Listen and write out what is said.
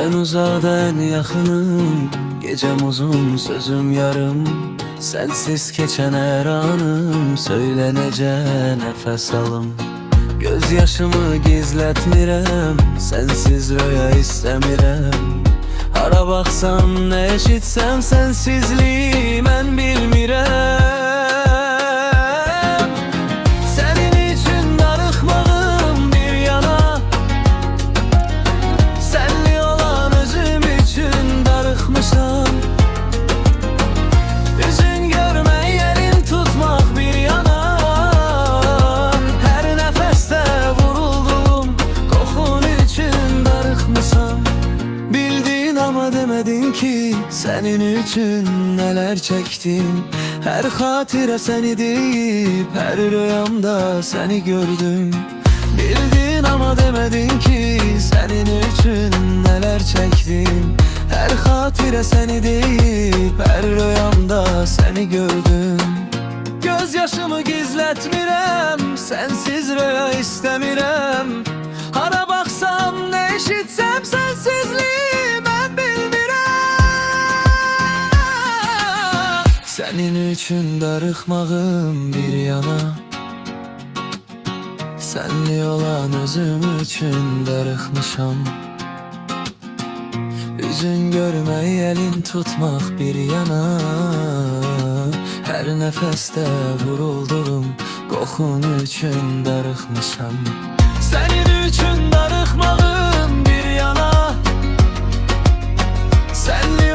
En uzakda en yakınım, gecem uzun sözüm yarım. Sensiz geçen her anım, söylenece nefes alım. Gözyaşımı gizletmirem, sensiz rüya istemirem. Hara baksam ne eşitsem, sensizliği mən bilmirəm. Senin için darıxmağım bir yana, senli olan özüm için darıxmışam. Üzün görmək, elin tutmaq bir yana, her nefeste vuruldum, kokun için darıxmışam. Bildin ama demedin ki, senin için neler çektim. Her hatire seni deyip, her rüyamda seni gördüm. Bildin ama demedin ki, senin için neler çektim. Her hatire seni deyip, her rüyamda seni gördüm. Gözyaşımı gizletmirem, sensiz rüya istemirem. Hara baksam ne eşitsem, sensizliği mən bilmirəm. Senin için darıxmağım bir yana, senli olan özüm için darıxmışam. Üzün görmək, elin tutmaq bir yana, her nefeste vuruldum, kokun için darıxmışam. Senin için darıxmağım bir yana, senli